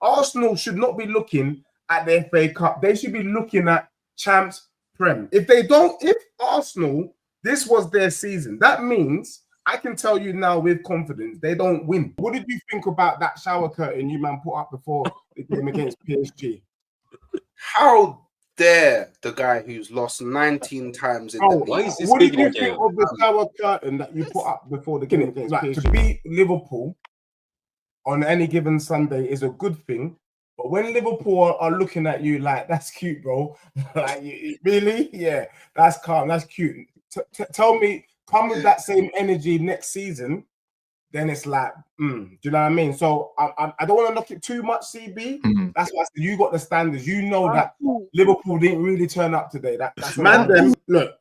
Arsenal should not be looking at the FA Cup. They should be looking at Champs Prem. If Arsenal, this was their season, that means I can tell you now with confidence, they don't win. What did you think about that shower curtain you man put up before the game against PSG? How dare the guy who's lost 19 times in the league? What did you think of the shower curtain that you put up before the game against PSG? To beat Liverpool on any given Sunday is a good thing, but when Liverpool are looking at you like, that's cute, bro. Like, really? Yeah, that's calm, that's cute. Tell me, come with that same energy next season, then it's like, do you know what I mean? So I don't want to knock it too much, CB. That's why I said you got the standards. You know that Liverpool didn't really turn up today. That's man. Then look,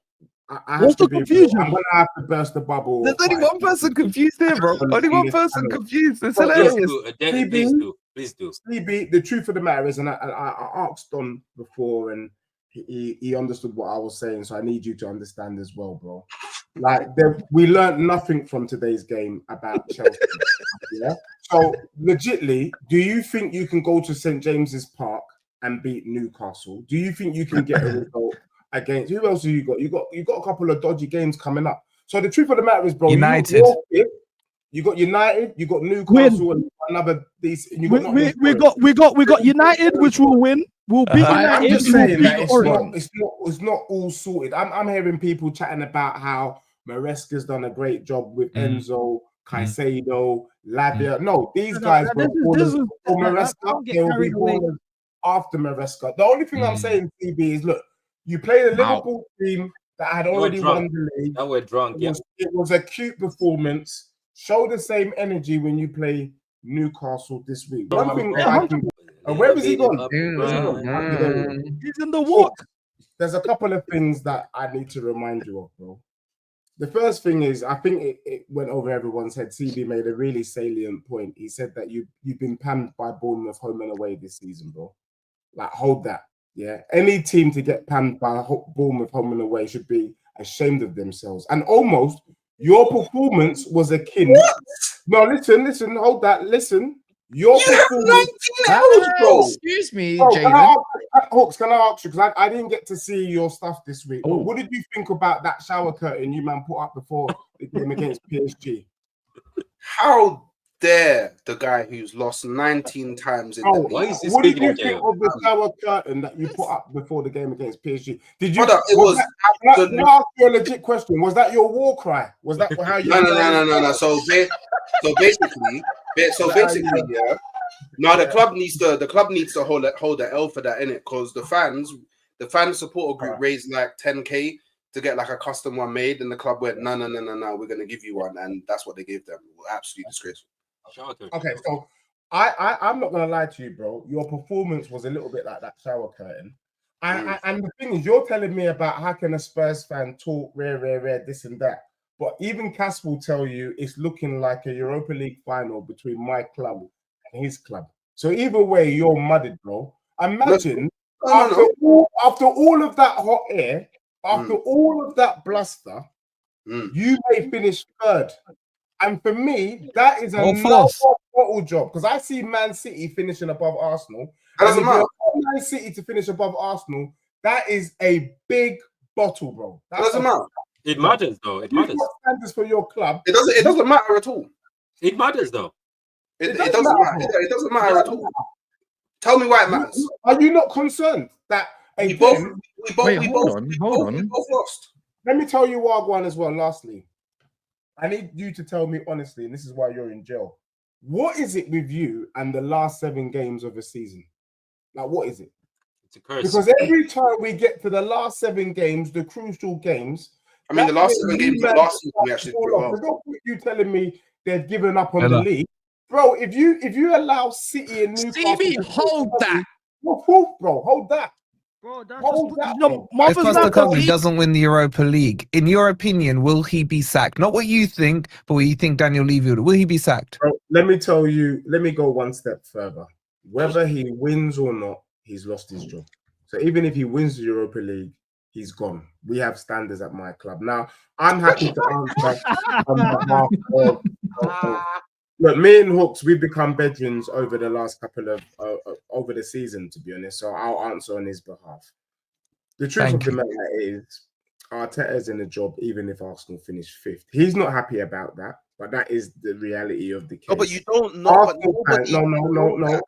I have to be. I'm gonna have to burst the bubble. There's only one person confused here, bro. Only one person confused. It's hilarious. Please do. CB, the truth of the matter is, and I asked Don before, and he understood what I was saying. So I need you to understand as well, bro. Like, we learned nothing from today's game about Chelsea. Yeah. So legitly, do you think you can go to St. James's Park and beat Newcastle? Do you think you can get a result against who else have you got? You got a couple of dodgy games coming up. So the truth of the matter is, bro, United. You got United, you got Newcastle, and another decent. We got United, which will win. We'll beat United. I'm just saying that it's not all sorted. I'm hearing people chatting about how Maresca's done a great job with Enzo, Caicedo, Lavia. No, these guys were ballers before Maresca. They will be ballers after Maresca. The only thing I'm saying, CB, is look, you play the Liverpool team that had already won the league. Now we're drunk. It was a cute performance. Show the same energy when you play Newcastle this week. One thing where is he gone? He's in the walk. There's a couple of things that I need to remind you of, bro. The first thing is, I think it went over everyone's head. CB made a really salient point. He said that you've been panned by Bournemouth home and away this season, bro. Like, hold that. Yeah. Any team to get panned by Bournemouth home and away should be ashamed of themselves. And almost your performance was akin. No, listen, hold that. Listen. Your performance. Excuse me, Jalen. Hawks, can I ask you? Because I didn't get to see your stuff this week. What did you think about that shower curtain you man put up before the game against PSG? How dare the guy who's lost 19 times in the league? What did you think of the shower curtain that you put up before the game against PSG? Did you? Can I ask you a legit question? Was that your war cry? Was that how you? No. So basically, yeah. No, the club needs to hold the L for that, innit? Because the fan supporter group raised like 10K to get like a custom one made, and the club went, no, we're gonna give you one, and that's what they gave them. Absolutely disgraceful. Okay, so I'm not gonna lie to you, bro. Your performance was a little bit like that shower curtain. And the thing is, you're telling me about how can a Spurs fan talk rare, this and that. But even Cass will tell you it's looking like a Europa League final between my club and his club. So either way, you're mudded, bro. Imagine after all of that hot air, after all of that bluster, you may finish third. And for me, that is a bottle job, because I see Man City finishing above Arsenal. That doesn't matter. Man City to finish above Arsenal, that is a big bottle, bro. That doesn't matter. It matters, though. It matters. Standards for your club. It doesn't matter at all. It matters, though. It doesn't matter. It doesn't matter at all. Tell me why it matters. Are you not concerned that we both lost? Let me tell you Wagwan as well. Lastly, I need you to tell me honestly, and this is why you're in jail. What is it with you and the last 7 games of a season? Like, what is it? It's a curse. Because every time we get to the last 7 games, the crucial games. I mean, the last 7 games of last season, we actually did well. There's no point you telling me they've given up on the league, bro. If you allow City and Newcastle, Stevie, hold that. Hold that. Bro, that's if Postecoglou doesn't win the Europa League, in your opinion, will he be sacked? Not what you think, but what you think Daniel Levy will. Will he be sacked? Bro, let me tell you. Let me go one step further. Whether he wins or not, he's lost his job. So even if he wins the Europa League, he's gone. We have standards at my club. Now, I'm happy to answer on behalf Look, me and Hawks, we've become bedrooms over the last couple of over the season, to be honest. So I'll answer on his behalf. The truth of the matter is, Arteta's in the job, even if Arsenal finish 5th. He's not happy about that, but that is the reality of the case. No, but you don't know. No.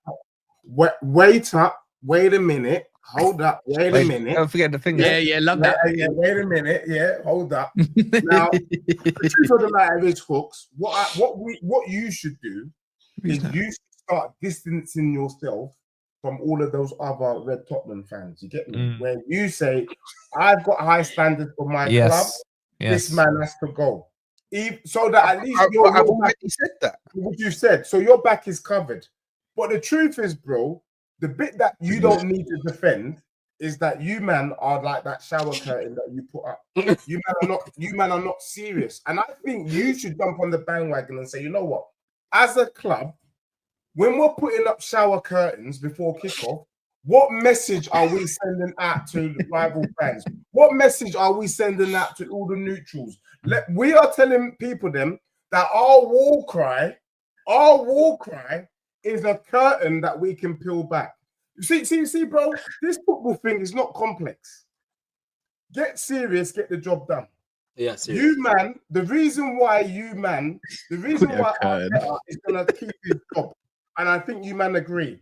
Wait up. Wait a minute. Hold up. Wait a minute. Don't forget the finger. Yeah, love that. Yeah, wait a minute. Yeah, hold up. Now, the truth of the matter is, Hooks, what you should do is you should start distancing yourself from all of those other Red Tottenham fans. You get me? Where you say, I've got high standards for my club. This man has to go. So that at least I've already said that. What you said. So your back is covered. But the truth is, bro, the bit that you don't need to defend is that you man are like that shower curtain that you put up. You man are not serious. And I think you should jump on the bandwagon and say, you know what? As a club, when we're putting up shower curtains before kickoff, what message are we sending out to the rival fans? What message are we sending out to all the neutrals? We are telling people them that our war cry is a curtain that we can peel back. See, bro, this football thing is not complex. Get serious, get the job done. Yeah, serious. You man, the reason why Arteta is gonna keep his job, and I think you man agree,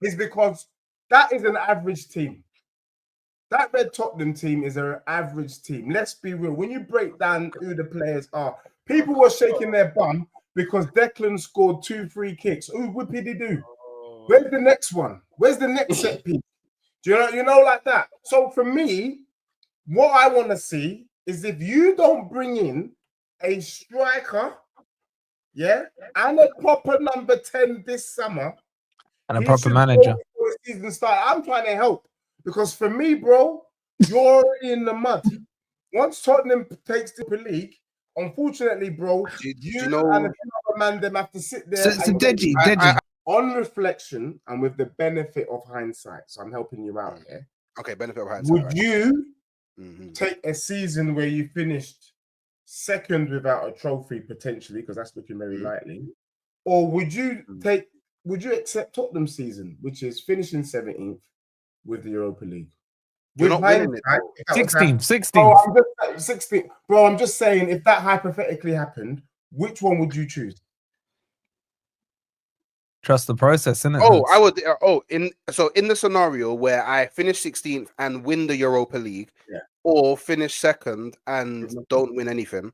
is because that is an average team. That Red Tottenham team is an average team. Let's be real. When you break down who the players are, people were shaking their bum because Declan scored 2 free kicks. Ooh, what did he do? Where's the next one? Where's the next set piece? Do you know, like that? So for me, what I want to see is if you don't bring in a striker, and a proper number 10 this summer, and a proper manager. Season start. I'm trying to help because for me, bro, you're already in the mud. Once Tottenham takes the league, unfortunately, bro, you and another man them have to sit there. So Deji. On reflection and with the benefit of hindsight, so I'm helping you out here. Okay, benefit of hindsight. Would you take a season where you finished 2nd without a trophy potentially, because that's looking very likely, or would you accept Tottenham's season, which is finishing 17th with the Europa League? You're not winning it. 16th. Oh, 16th. Bro, I'm just saying, if that hypothetically happened, which one would you choose? Trust the process, innit? I would. In the scenario where I finish 16th and win the Europa League, or finish 2nd and don't win anything,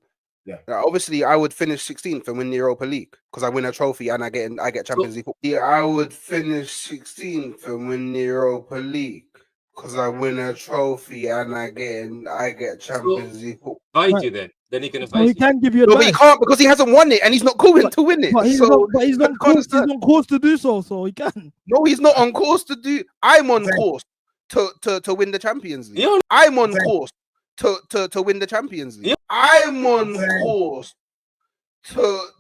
obviously I would finish 16th and win the Europa League because I win a trophy and I get Champions League. Yeah, I would finish 16th and win the Europa League because I win a trophy and I get Champions League. Invite you then he can invite he you. can give you No, but he can't because he hasn't won it and he's not going to win it. But he's not on course to do so he can. No, he's not on course to do. I'm on course to win the Champions League. Yeah. I'm on course to win the Champions League. Yeah. I'm on course to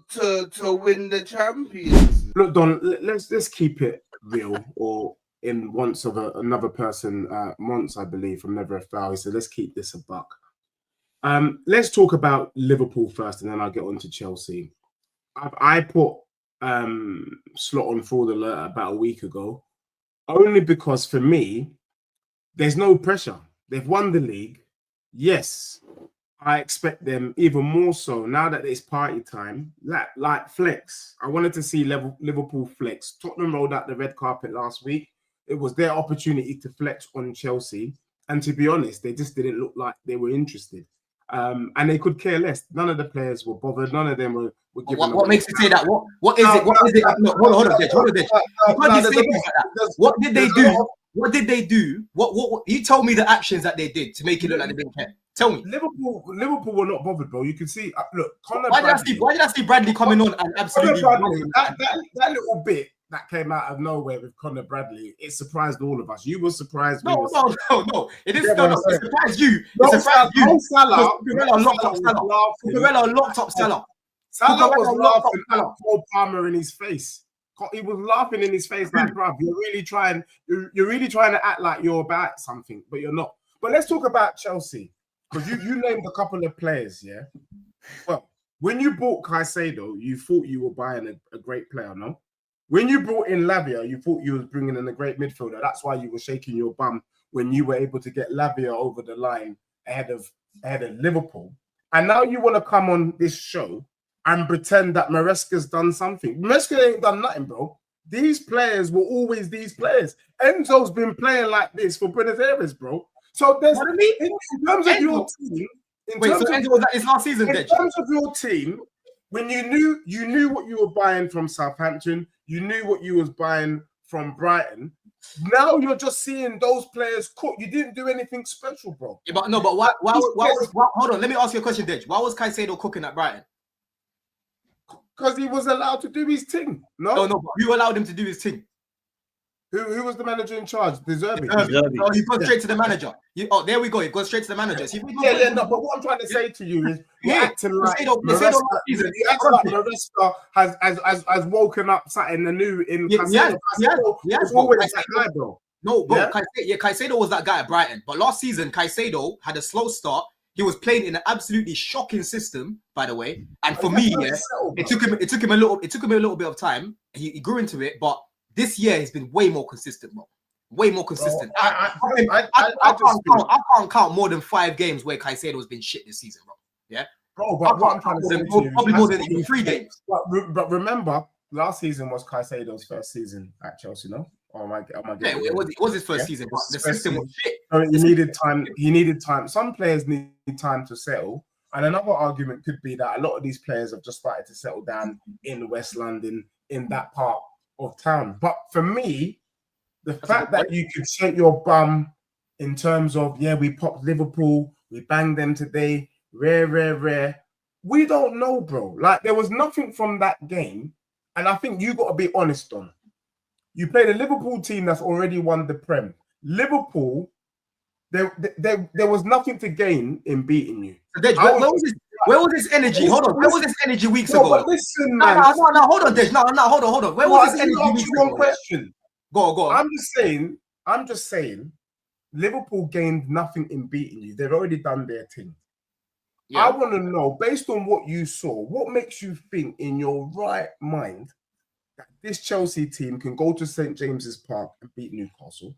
win the Champions League. Look, Don, let's keep it real. Or in once of another person, Mons, I believe, from Never a Foul, he said, let's keep this a buck. Let's talk about Liverpool first, and then I'll get on to Chelsea. I put Slot on fraud alert about a week ago, only because for me, there's no pressure. They've won the league. Yes, I expect them even more so now that it's party time. Like flex. I wanted to see Liverpool flex. Tottenham rolled out the red carpet last week. It was their opportunity to flex on Chelsea. And to be honest, they just didn't look like they were interested. And they could care less. None of the players were bothered. None of them were giving. What makes you say that? What is it? What is it? No, hold on, Ditch. What did they do? What did they do? What? You told me the actions that they did to make it look like they didn't care. Tell me. Liverpool were not bothered, bro. You can see. Look, why did I see Bradley coming on and absolutely that little bit that came out of nowhere with Conor Bradley, it surprised all of us. You were surprised. No. It didn't. It surprised you. It surprised you. Cucurella locked up Salah. Salah was laughing at Cole Palmer in his face. He was laughing in his face like, bruv, you're really trying to act like you're about something, but you're not. But let's talk about Chelsea, because you named a couple of players, yeah? Well, when you bought Caicedo, you thought you were buying a great player, no? When you brought in Lavia, you thought you was bringing in a great midfielder. That's why you were shaking your bum when you were able to get Lavia over the line ahead of Liverpool. And now you want to come on this show and pretend that Maresca's done something. Maresca ain't done nothing, bro. These players were always these players. Enzo's been playing like this for Buenos Aires, bro. So there's in terms of your team. Enzo was like this last season, in terms of your team, when you knew what you were buying from Southampton, you knew what you was buying from Brighton. Now you're just seeing those players cook. You didn't do anything special, bro. Yeah, but why hold on, let me ask you a question, Dej. Why was Caicedo cooking at Brighton? Because he was allowed to do his thing. No, but you allowed him to do his thing. Who was the manager in charge? De Zerbi. No, he goes straight to the manager. There we go. He goes straight to the manager. So no, but what I'm trying to say to you is you're acting like Maresca has woken up something new in Caicedo. Caicedo always that guy, bro. No, bro. Caicedo was that guy at Brighton. But last season, Caicedo had a slow start. He was playing in an absolutely shocking system, by the way. And for me, it took him a little bit of time. He grew into it, but this year he's been way more consistent, bro. Way more consistent. I can't count more than 5 games where Caicedo has been shit this season, bro. Yeah, bro. But what I'm trying to say, probably more than even 3 games. But remember, last season was Caicedo's first season at Chelsea, no? Oh my God! Yeah, it was his first season, but the system was shit. He needed time. He needed time. Some players need time to settle. And another argument could be that a lot of these players have just started to settle down in West London, in that part of town. But for me, the fact that you could shake your bum in terms of, we popped Liverpool, we banged them today, rare. We don't know, bro. Like, there was nothing from that game. And I think you got to be honest on. You played a Liverpool team that's already won the Prem. Liverpool, there was nothing to gain in beating you. Dej, where was this energy? Hold on. Where was this energy weeks ago? But listen, man. No, hold on, Dej. No, hold on. Where was this energy weeks ago? Question. Go on. I'm just saying, Liverpool gained nothing in beating you. They've already done their thing. Yeah. I want to know, based on what you saw, what makes you think in your right mind that this Chelsea team can go to St. James's Park and beat Newcastle?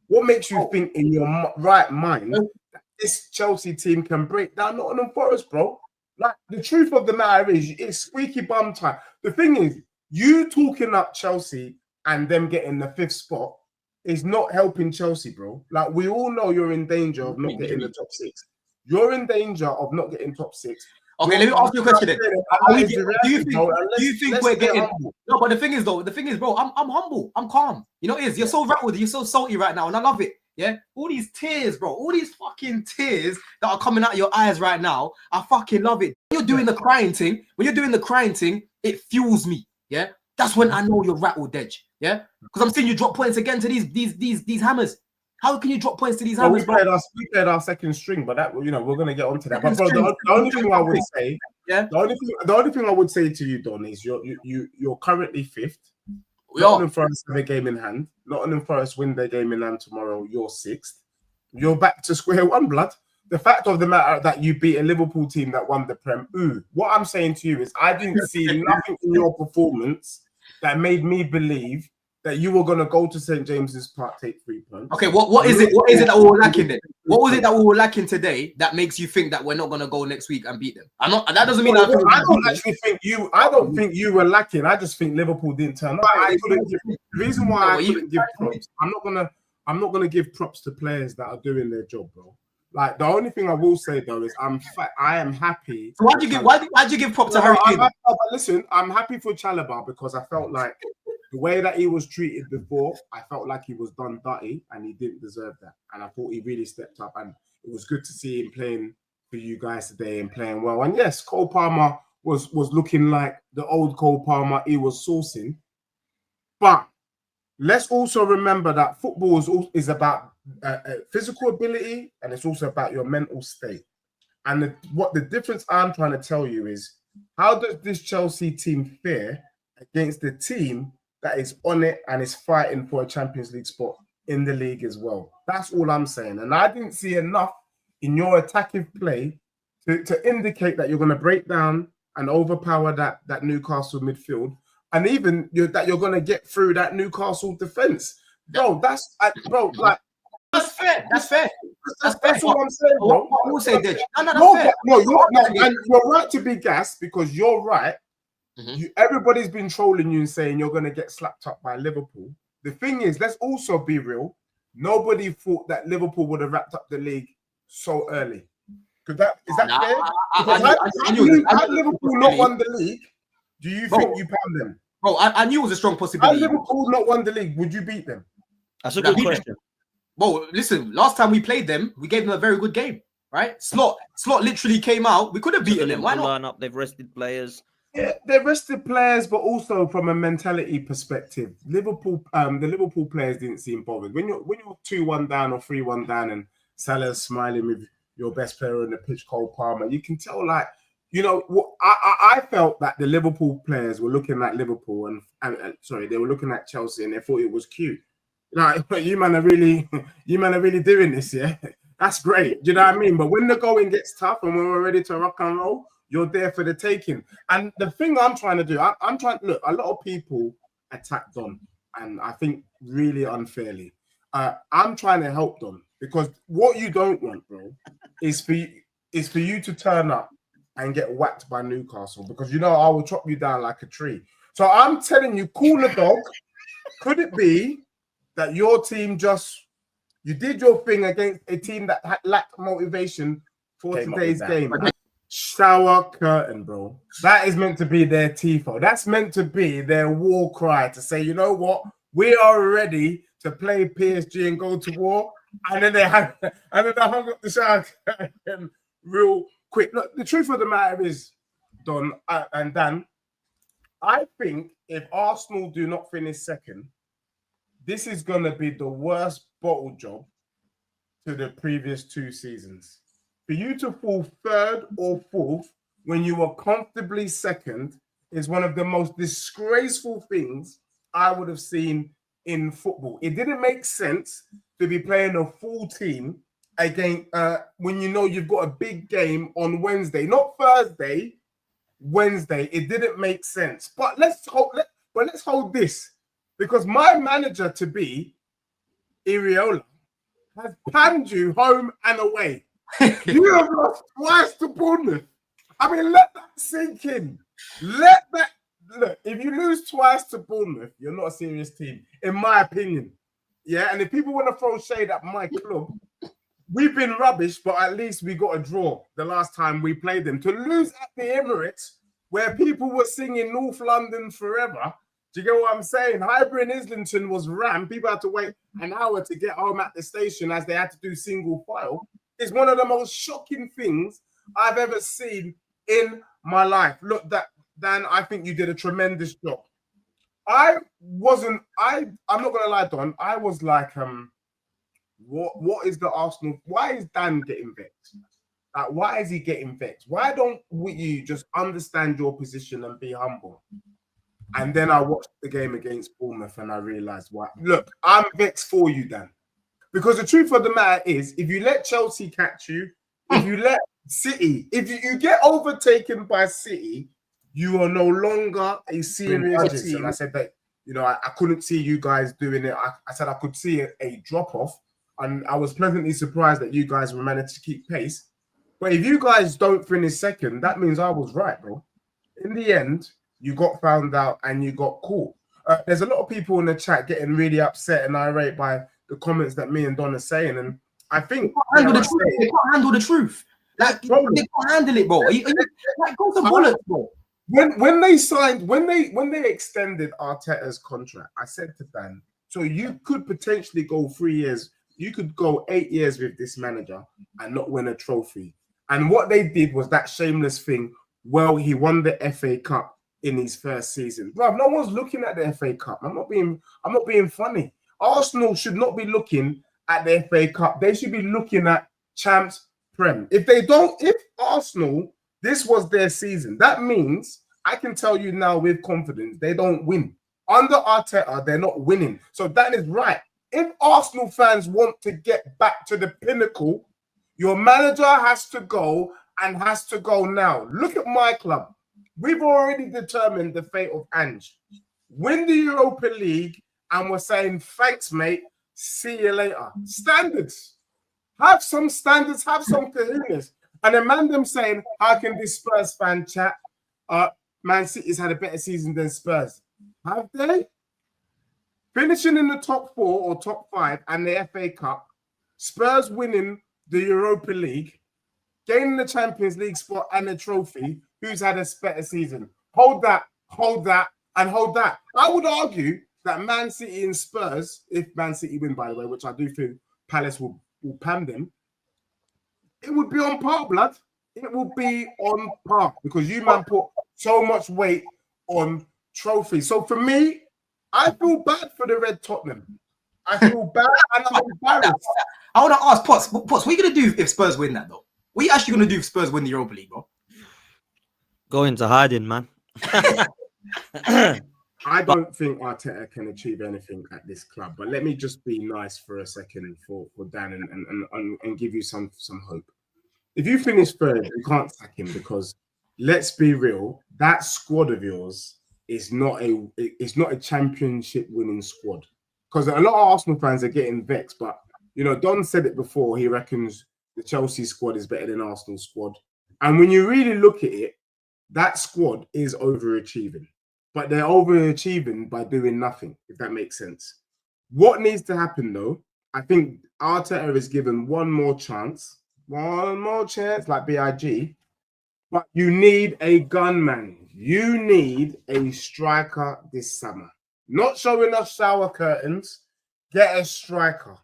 What makes you think in your right mind that this Chelsea team can break down Nottingham Forest, bro? Like, the truth of the matter is, it's squeaky bum time. The thing is, you talking up Chelsea and them getting the 5th spot is not helping Chelsea, bro. Like, we all know you're in danger of not getting the top 6. You're in danger of not getting top 6. Okay, let me ask you a question then. Do you think we're getting humble? No, but the thing is, bro, I'm humble. I'm calm. You know, you're so rattled, you're so salty right now, and I love it. Yeah, all these tears, bro, all these fucking tears that are coming out of your eyes right now, I fucking love it. When you're doing the crying thing, it fuels me. Yeah, that's when I know you're rattled, Dej. Yeah, because I'm seeing you drop points again to these hammers. How can you drop points to these hammers? We played our second string, but that, we're gonna get onto that. But bro, the only thing I would say, the only thing I would say to you, Don, is you're currently 5th. Nottingham Forest have a game in hand. Nottingham Forest win their game in hand tomorrow. You're 6th. You're back to square one, blood. The fact of the matter that you beat a Liverpool team that won the Prem. What I'm saying to you is, I didn't see nothing in your performance that made me believe that you were going to go to St. James's Park, take 3 points. Okay, what is it that we were lacking then? What was it that we were lacking today that makes you think that we're not going to go next week and beat them? That doesn't mean I don't think you were lacking. I just think Liverpool didn't turn up. The reason why I couldn't give props, I'm not gonna give props to players that are doing their job, bro. Like, the only thing I will say though is I am happy. So why'd you give props to Harry Kane? Listen, I'm happy for Chalobah because I felt like the way that he was treated before, I felt like he was done dirty and he didn't deserve that. And I thought he really stepped up, and it was good to see him playing for you guys today and playing well. And yes, Cole Palmer was looking like the old Cole Palmer. He was sourcing. But let's also remember that football is about physical ability, and it's also about your mental state. And what the difference I'm trying to tell you is, how does this Chelsea team fare against the team that is on it and is fighting for a Champions League spot in the league as well? That's all I'm saying. And I didn't see enough in your attacking play to indicate that you're going to break down and overpower that Newcastle midfield, and even that you're going to get through that Newcastle defense, bro. That's fair. That's fair. That's all I'm saying, bro. I will say that. You're right to be gassed because you're right. Everybody's been trolling you and saying you're going to get slapped up by Liverpool. The thing is, let's also be real. Nobody thought that Liverpool would have wrapped up the league so early. Is that fair? Had Liverpool not won the league, do you think you pound them? Bro, I knew it was a strong possibility. Had Liverpool not won the league, would you beat them? That's a good question. Bro, listen, last time we played them, we gave them a very good game, right? Slot literally came out. We could have beaten them. Why not? Line up, they've rested players. Yeah, they're rested players, but also from a mentality perspective, the Liverpool players didn't seem bothered. When you're 2-1 down or 3-1 down, and Salah's smiling with your best player on the pitch, Cole Palmer, you can tell, like, you know, I felt that the Liverpool players were looking at Liverpool and they were looking at Chelsea and they thought it was cute. Like, you man are really doing this, yeah. That's great. Do you know what I mean? But when the going gets tough and when we're ready to rock and roll, you're there for the taking. And the thing I'm trying to do, I'm trying to look. A lot of people attack Don, and I think really unfairly. I'm trying to help Don because what you don't want, bro, is for you to turn up and get whacked by Newcastle because you know I will chop you down like a tree. So I'm telling you, cool the dog. Could it be that your team you did your thing against a team that had lacked motivation for today's game? Shower curtain, bro. That is meant to be their tifo. That's meant to be their war cry to say, you know what, we are ready to play PSG and go to war. And then they hung up the shower curtain real quick. Look, the truth of the matter is, Don and Dan, I think if Arsenal do not finish second, this is going to be the worst bottle job to the previous 2 seasons. For you to fall third or fourth when you were comfortably second is one of the most disgraceful things I would have seen in football. It didn't make sense to be playing a full team again when you know you've got a big game on Wednesday, not Thursday, Wednesday. It didn't make sense. But let's hold this because my manager to be Iriola has panned you home and away. You have lost twice to Bournemouth. I mean, let that sink in. Look, if you lose twice to Bournemouth, you're not a serious team, in my opinion. Yeah, and if people want to throw shade at my club, we've been rubbish, but at least we got a draw the last time we played them. To lose at the Emirates, where people were singing North London forever, do you get what I'm saying? Highbury and Islington was rammed. People had to wait an hour to get home at the station as they had to do single file. It's one of the most shocking things I've ever seen in my life. Look, Dan, I think you did a tremendous job. I'm not gonna lie, Don. I was like, what is the Arsenal? Why is Dan getting vexed? Like, why is he getting vexed? Why don't you just understand your position and be humble? And then I watched the game against Bournemouth and I realized why. Look, I'm vexed for you, Dan. Because the truth of the matter is, if you let Chelsea catch you, if you let City, if you get overtaken by City, you are no longer a serious team. And I said that, you know, I couldn't see you guys doing it. I said I could see a drop-off. And I was pleasantly surprised that you guys were managed to keep pace. But if you guys don't finish second, that means I was right, bro. In the end, you got found out and you got caught. There's a lot of people in the chat getting really upset and irate by the comments that me and Don are saying, and I think they can't handle the truth. Like, they can't handle it, bro. Like, go to bullets, bro. When they extended Arteta's contract, I said to Dan, so you could potentially go 3 years, you could go 8 years with this manager and not win a trophy. And what they did was that shameless thing. Well, he won the FA Cup in his first season, bro. No one's looking at the FA Cup. I'm not being funny. Arsenal should not be looking at the FA Cup. They should be looking at Champs Prem. If Arsenal, this was their season, that means I can tell you now with confidence, they don't win. Under Arteta, they're not winning. So that is right. If Arsenal fans want to get back to the pinnacle, your manager has to go and has to go now. Look at my club. we've already determined the fate of Ange. Win the Europa League, and we're saying, thanks, mate. See you later. Standards. Have some standards, have some cojones. And then man them saying, how can this Spurs fan chat? Man City's had a better season than Spurs. Have they? Finishing in the top 4 or top 5 and the FA Cup, Spurs winning the Europa League, gaining the Champions League spot and a trophy. Who's had a better season? Hold that, and hold that. I would argue that Man City and Spurs, if Man City win, by the way, which I do think Palace will pam them, it would be on par, blood. It will be on par because you, man, put so much weight on trophies. So for me, I feel bad for the Red Tottenham. I feel bad and I'm embarrassed. I want to ask Potts, what are you going to do if Spurs win that, though? What are you actually going to do if Spurs win the Europa League, bro? Go into hiding, man. I don't think Arteta can achieve anything at this club, but let me just be nice for a second for Dan and give you some hope. If you finish third, you can't sack him because let's be real, that squad of yours is not a championship winning squad. Because a lot of Arsenal fans are getting vexed, but you know, Don said it before, he reckons the Chelsea squad is better than Arsenal's squad. And when you really look at it, that squad is overachieving. But they're overachieving by doing nothing, if that makes sense. What needs to happen, though, I think Arteta is given one more chance, like BIG, but you need a gunman. You need a striker this summer. Not showing us shower curtains, get a striker.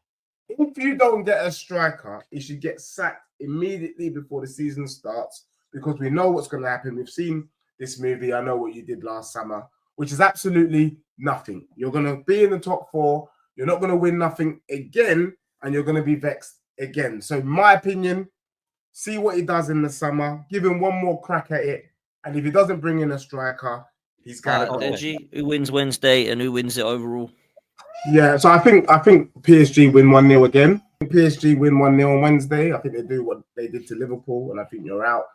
If you don't get a striker, you should get sacked immediately before the season starts because we know what's going to happen. We've seen this movie. I know what you did last summer, which is absolutely nothing. You're going to be in the top 4. You're not going to win nothing again, and you're going to be vexed again. So my opinion, see what he does in the summer. Give him one more crack at it. And if he doesn't bring in a striker, he's got to go. Deji, who wins Wednesday and who wins it overall? Yeah, so I think PSG win 1-0 again. PSG win 1-0 on Wednesday. I think they do what they did to Liverpool, and I think you're out.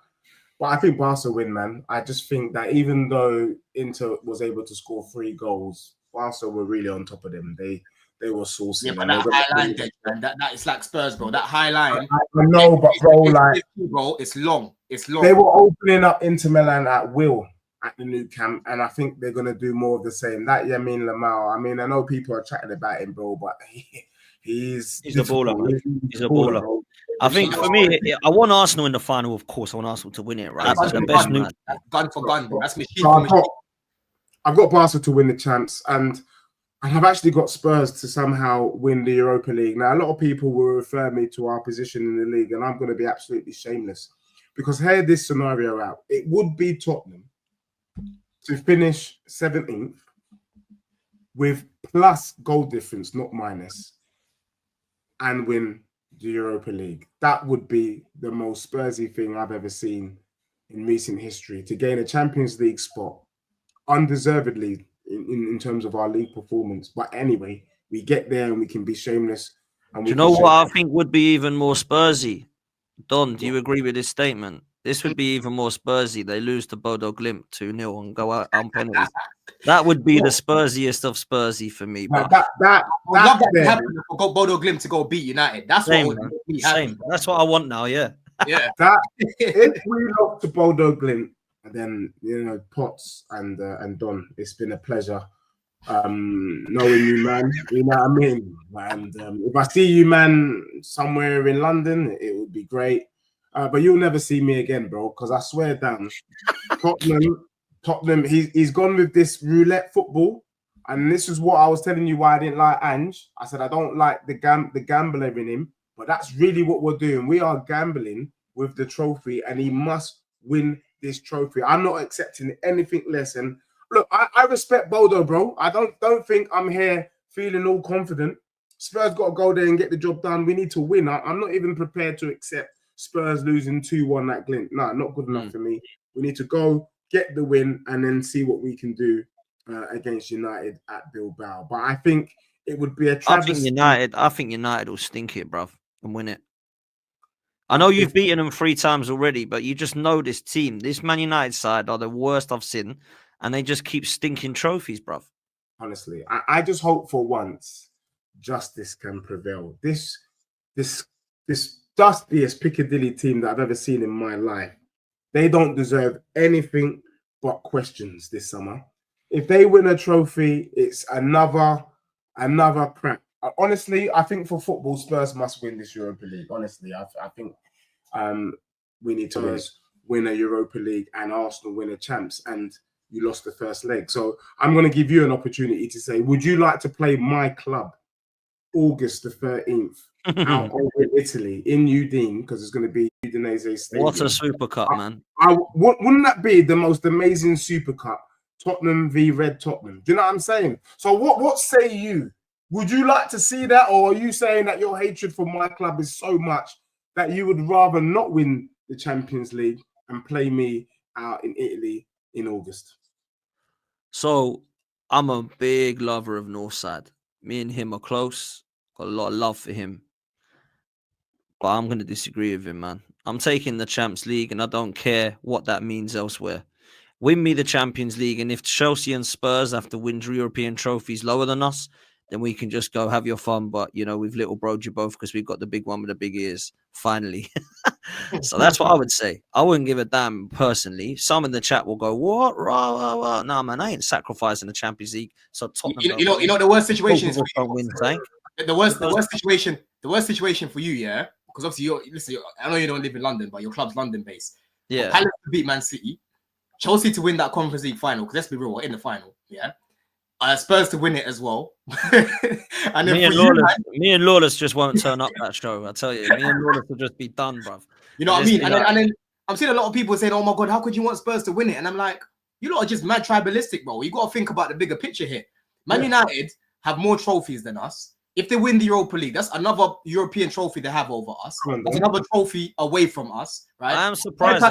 But I think Barca win, man. I just think that even though Inter was able to score 3 goals, Barca were really on top of them. They were saucy. Yeah, but that high line, man, that is like Spurs, bro. That high line. I know, but bro, like, bro, it's long. It's long. They were opening up Inter Milan at will at the new camp, and I think they're gonna do more of the same. That Yamin Lamau. I mean, I know people are chatting about him, bro, but he's a baller. He's a baller. I think for me, I want Arsenal in the final. Of course, I want Arsenal to win it, right? That's the best news. Gun for gun, bro. That's machine So for machine. I've got Barca to win the champs, and I've actually got Spurs to somehow win the Europa League. Now, a lot of people will refer me to our position in the league, and I'm going to be absolutely shameless because hear this scenario out. It would be Tottenham to finish 17th with plus goal difference, not minus, and win the Europa League. That would be the most Spursy thing I've ever seen in recent history, to gain a Champions League spot undeservedly in terms of our league performance. But anyway, we get there and we can be shameless. And Do you know what I think would be even more Spursy? Don, do you agree with this statement? This would be even more Spursy. They lose to Bodo Glimt 2-0 and go out on penalties. That would be the Spursiest of Spursy for me, bro. I would love that to happen for Bodo Glimt to go beat United. That's what would be happening. That's what I want now, yeah. Yeah. If we look to Bodo Glimt, then, you know, Potts and Don, it's been a pleasure knowing you, man. You know what I mean? And if I see you, man, somewhere in London, it would be great. But you'll never see me again, bro, because I swear down, Tottenham, he's gone with this roulette football. And this is what I was telling you why I didn't like Ange. I said I don't like the gambler in him, but that's really what we're doing. We are gambling with the trophy, and he must win this trophy. I'm not accepting anything less. And look, I respect Bodo, bro. I don't think I'm here feeling all confident. Spurs got to go there and get the job done. We need to win. I'm not even prepared to accept Spurs losing 2-1 at Glint. No, not good enough for me. We need to go get the win and then see what we can do against United at Bilbao. But I think it would be a travesty. I think United will stink it, bruv, and win it. I know you've beaten them 3 times already, but you just know this team. This Man United side are the worst I've seen, and they just keep stinking trophies, bruv. Honestly, I just hope for once justice can prevail. This dustiest Piccadilly team that I've ever seen in my life, they don't deserve anything but questions this summer. If they win a trophy, it's another crap. Honestly, I think for football, Spurs must win this Europa League. Honestly, I think we need to win a Europa League and Arsenal win a Champs, and you lost the first leg. So I'm going to give you an opportunity to say, would you like to play my club August the 13th out over Italy in Udine, because it's going to be Udinese Stadium? What a Super Cup, man. Wouldn't that be the most amazing Super Cup? Tottenham v Red Tottenham. Do you know what I'm saying? So what say you? Would you like to see that, or are you saying that your hatred for my club is so much that you would rather not win the Champions League and play me out in Italy in August? So I'm a big lover of Northside. Me and him are close. Got a lot of love for him. But I'm going to disagree with him, man. I'm taking the Champions League, and I don't care what that means elsewhere. Win me the Champions League, and if Chelsea and Spurs have to win European trophies lower than us, then we can just go have your fun. But, you know, we've little broed you both because we've got the big one with the big ears, finally. So that's what I would say. I wouldn't give a damn personally. Some in the chat will go, what? No, man, I ain't sacrificing the Champions League. So Tottenham you know the worst situation is win, the worst situation for you, yeah? Because obviously I know you don't live in London, but your club's London based. Yeah. Palace to beat Man City, Chelsea to win that Conference League final, because let's be real, we're in the final, yeah. Spurs to win it as well. And then me and Lawless just won't turn up that show. I tell you, me and Lawless will just be done, bruv. You know what I mean? And then I'm seeing a lot of people saying, "Oh my God, how could you want Spurs to win it?" And I'm like, you lot are just mad tribalistic, bro. You got to think about the bigger picture here. Man United have more trophies than us. If they win the Europa League, that's another European trophy they have over us. That's another trophy away from us, right? I am surprised.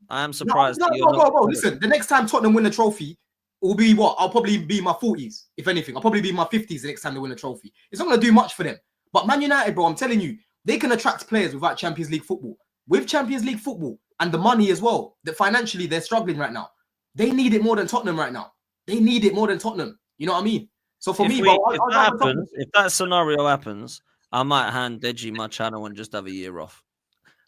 I am surprised. Bro, listen, the next time Tottenham win a trophy, will be what? I'll probably be in my 40s, if anything. I'll probably be in my 50s the next time they win a trophy. It's not going to do much for them. But Man United, bro, I'm telling you, they can attract players without Champions League football. With Champions League football and the money as well, that financially they're struggling right now. They need it more than Tottenham right now. They need it more than Tottenham. You know what I mean? So for me, bro, if that scenario happens, I might hand Deji my channel and just have a year off.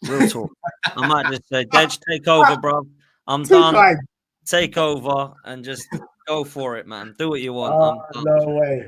Real talk. I might just say, Dej, take over, bro. I'm done. Take over and just go for it, man. Do what you want. No way.